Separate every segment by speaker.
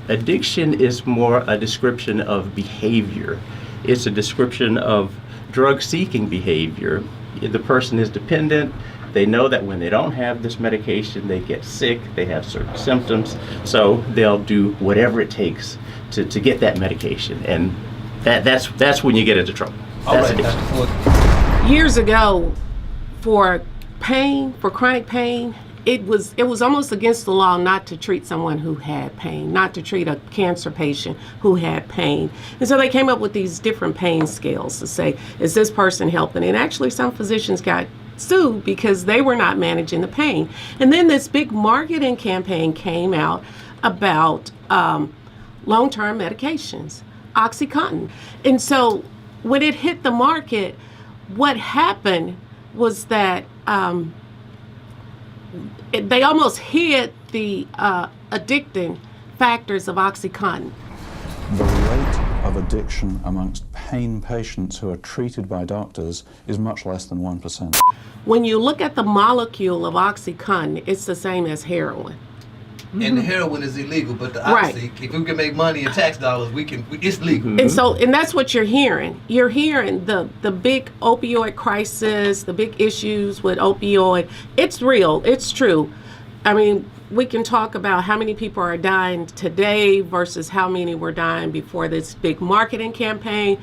Speaker 1: Addiction is more a description of behavior. It's a description of drug-seeking behavior. The person is dependent. They know that when they don't have this medication, they get sick, they have certain symptoms, so they'll do whatever it takes to get that medication. And that's when you get into trouble. That's addiction.
Speaker 2: Years ago, for chronic pain, it was almost against the law not to treat someone who had pain, not to treat a cancer patient who had pain. And so they came up with these different pain scales to say, is this person helping? And actually some physicians got sued because they were not managing the pain. And then this big marketing campaign came out about long-term medications, OxyContin. And so when it hit the market, what happened was that they almost hid the addicting factors of OxyContin.
Speaker 3: The rate of addiction amongst pain patients who are treated by doctors is much less than 1%.
Speaker 2: When you look at the molecule of OxyContin, it's the same as heroin.
Speaker 4: And the heroin is illegal, but the oxy, if we can make money in tax dollars, it's legal.
Speaker 2: And that's what you're hearing. You're hearing the big opioid crisis, the big issues with opioid. It's real, it's true. I mean, we can talk about how many people are dying today versus how many were dying before this big marketing campaign.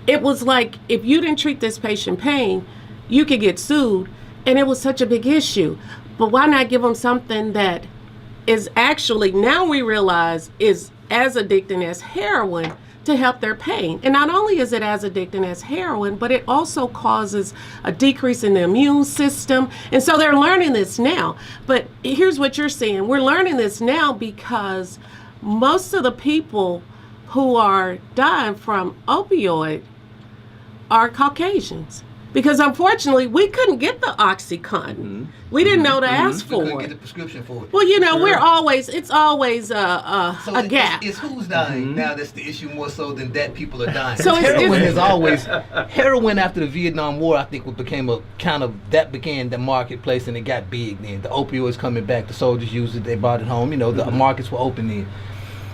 Speaker 2: It was like, if you didn't treat this patient pain, you could get sued, and it was such a big issue. But why not give them something that is actually, now we realize, is as addicting as heroin to help their pain. And not only is it as addicting as heroin, but it also causes a decrease in the immune system. And so they're learning this now. But here's what you're seeing. We're learning this now because most of the people who are dying from opioid are Caucasians. Because unfortunately, we couldn't get the OxyContin. We didn't know to ask for it.
Speaker 4: We couldn't get the prescription for it.
Speaker 2: Well, you know, it's always a gap.
Speaker 4: It's who's dying now that's the issue more so than that people are dying.
Speaker 2: So
Speaker 4: heroin is always, heroin after the Vietnam War, I think became a kind of, that became the marketplace and it got big then. The opioids coming back, the soldiers used it, they brought it home, you know, the markets were open then.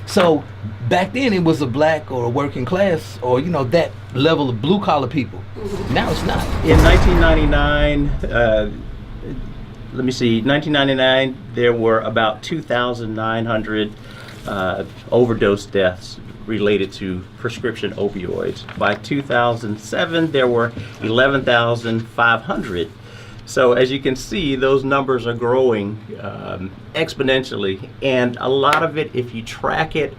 Speaker 4: So back then it was a black or a working class or, you know, that level of blue collar people. Now it's not.
Speaker 1: In 1999, 1999, there were about 2,900 overdose deaths related to prescription opioids. By 2007, there were 11,500. So as you can see, those numbers are growing exponentially, and a lot of it, if you track it,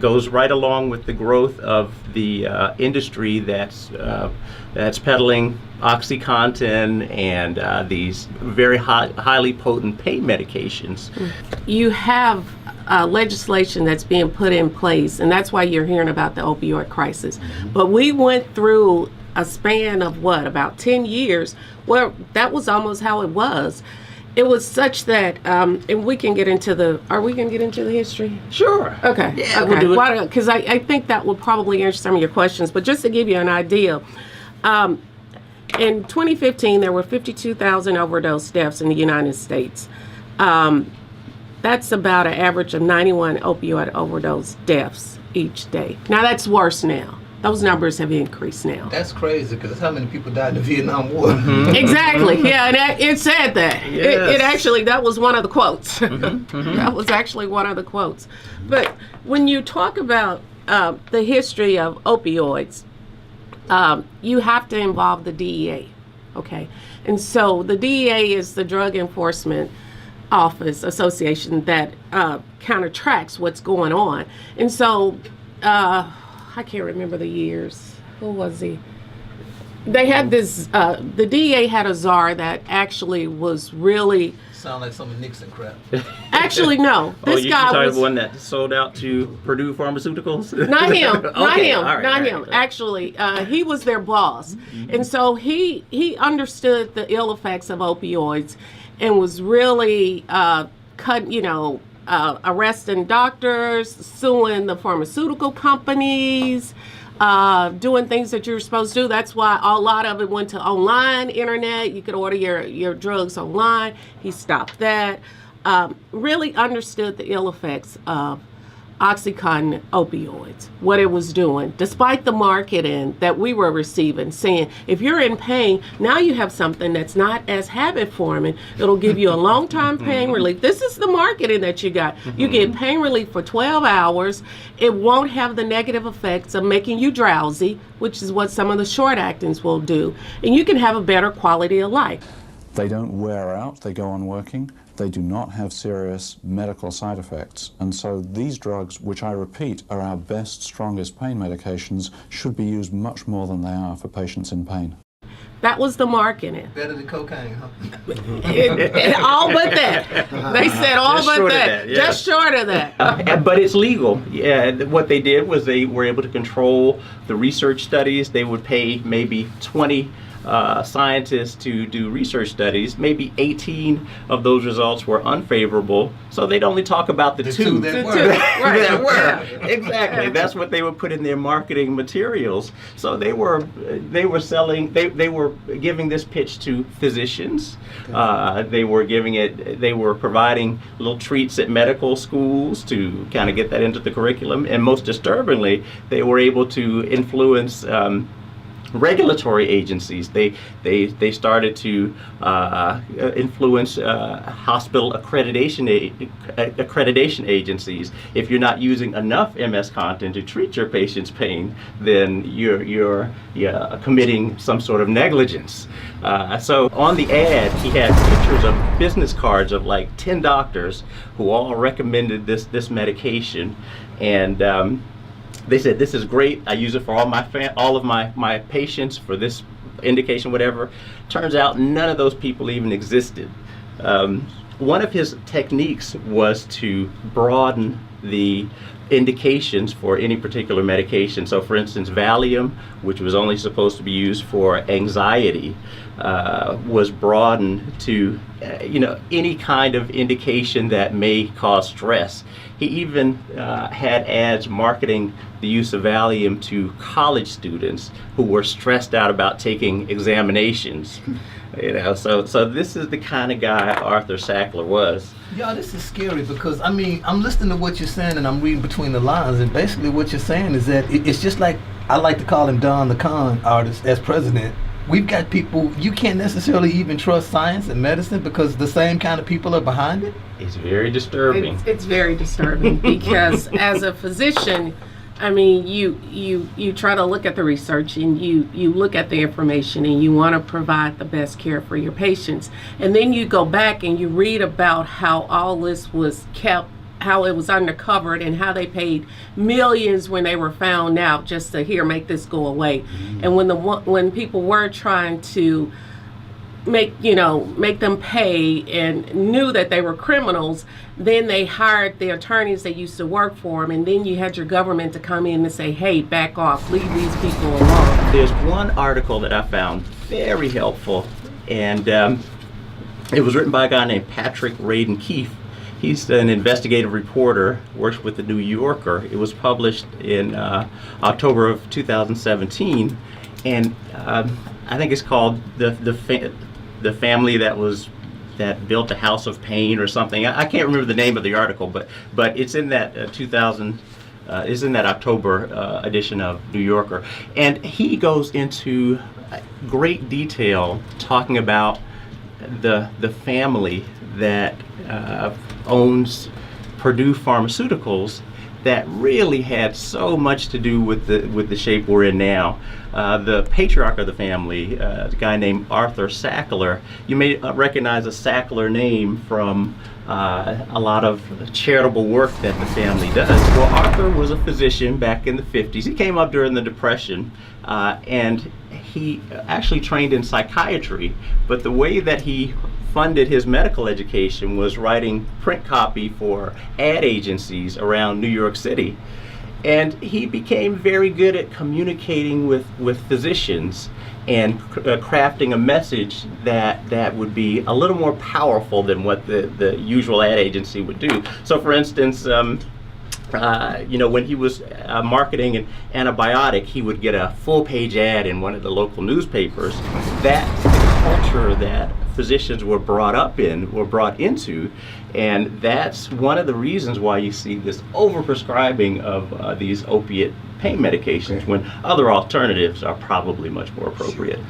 Speaker 1: goes right along with the growth of the industry that's peddling OxyContin and these very highly potent pain medications.
Speaker 2: You have legislation that's being put in place, and that's why you're hearing about the opioid crisis. But we went through a span of about 10 years where that was almost how it was. It was such that, and we can get into are we going to get into the history?
Speaker 1: Sure.
Speaker 2: Okay.
Speaker 1: Yeah,
Speaker 2: okay.
Speaker 1: We'll do it.
Speaker 2: Because I think that will probably answer some of your questions. But just to give you an idea, in 2015, there were 52,000 overdose deaths in the United States. That's about an average of 91 opioid overdose deaths each day. Now, that's worse now. Those numbers have increased now.
Speaker 4: That's crazy because that's how many people died in the Vietnam War.
Speaker 2: Exactly. Yeah, and it said that.
Speaker 1: Yes.
Speaker 2: It actually, that was one of the quotes. That was actually one of the quotes. But when you talk about the history of opioids, you have to involve the DEA, okay? And so the DEA is the Drug Enforcement Office Association that kind of tracks what's going on. And so, I can't remember the years. Who was he? They had this, the DEA had a czar that actually was really...
Speaker 4: Sound like some Nixon crap.
Speaker 2: Actually, no. This guy was...
Speaker 1: the one that sold out to Purdue Pharmaceuticals?
Speaker 2: Not him.
Speaker 1: Okay,
Speaker 2: Not him. Actually, he was their boss. And so he understood the ill effects of opioids and was really arresting doctors, suing the pharmaceutical companies, doing things that you're supposed to do. That's why a lot of it went to online internet. You could order your drugs online. He stopped that. really understood the ill effects of OxyContin opioids, what it was doing, despite the marketing that we were receiving, saying, if you're in pain, now you have something that's not as habit forming. It'll give you a long-time pain relief. This is the marketing that you got. You get pain relief for 12 hours. It won't have the negative effects of making you drowsy, which is what some of the short-actings will do. And you can have a better quality of life.
Speaker 3: They don't wear out, they go on working. They do not have serious medical side effects. And so these drugs, which I repeat are our best, strongest pain medications, should be used much more than they are for patients in pain.
Speaker 2: That was the marketing.
Speaker 4: Better than cocaine, huh?
Speaker 2: All but that. They said all
Speaker 1: Just
Speaker 2: but
Speaker 1: short of
Speaker 2: that.
Speaker 1: that, yeah.
Speaker 2: Just short of that.
Speaker 1: But it's legal. Yeah, what they did was they were able to control the research studies. They would pay maybe 20 scientists to do research studies. Maybe 18 of those results were unfavorable, so they'd only talk about the two
Speaker 4: that were.
Speaker 1: that were. Exactly. That's what they would put in their marketing materials. So they were selling. They were giving this pitch to physicians. They were providing little treats at medical schools to kind of get that into the curriculum. And most disturbingly, they were able to influence regulatory agencies. They started to influence hospital accreditation agencies. If you're not using enough MS content to treat your patient's pain, then you're committing some sort of negligence. So on the ad, he had pictures of business cards of like 10 doctors who all recommended this medication, and they said, this is great. I use it for all of my patients for this indication, whatever. Turns out none of those people even existed. One of his techniques was to broaden the indications for any particular medication. So for instance, Valium, which was only supposed to be used for anxiety, was broadened to any kind of indication that may cause stress. He even had ads marketing the use of Valium to college students who were stressed out about taking examinations. So this is the kind of guy Arthur Sackler was.
Speaker 4: Y'all, this is scary because, I mean, I'm listening to what you're saying and I'm reading between the lines, and basically what you're saying is that it's just like, I like to call him Don the Con artist as president. We've got people, you can't necessarily even trust science and medicine because the same kind of people are behind it.
Speaker 1: It's very disturbing.
Speaker 2: It's very disturbing because as a physician, I mean, you try to look at the research and you look at the information and you want to provide the best care for your patients. And then you go back and you read about how all this was kept, how it was undercovered, and how they paid millions when they were found out just to make this go away. And when people were trying to make them pay and knew that they were criminals, then they hired the attorneys that used to work for them, and then you had your government to come in and say, hey, back off, leave these people alone.
Speaker 1: There's one article that I found very helpful, and it was written by a guy named Patrick Radin Keefe. He's an investigative reporter, works with the New Yorker. It was published in October of 2017, and I think it's called the family that built the House of Pain or something. I can't remember the name of the article, but it's in that is in that October edition of New Yorker, and he goes into great detail talking about the family that owns Purdue Pharmaceuticals that really had so much to do with the shape we're in now. The patriarch of the family, a guy named Arthur Sackler. You may recognize a Sackler name from a lot of charitable work that the family does. Well, Arthur was a physician back in the 50s. He came up during the Depression, and he actually trained in psychiatry, but the way that he funded his medical education was writing print copy for ad agencies around New York City. And he became very good at communicating with physicians and crafting a message that would be a little more powerful than what the usual ad agency would do. So for instance, when he was marketing an antibiotic, he would get a full-page ad in one of the local newspapers. That culture that physicians were brought into, and that's one of the reasons why you see this overprescribing of these opiate pain medications when other alternatives are probably much more appropriate.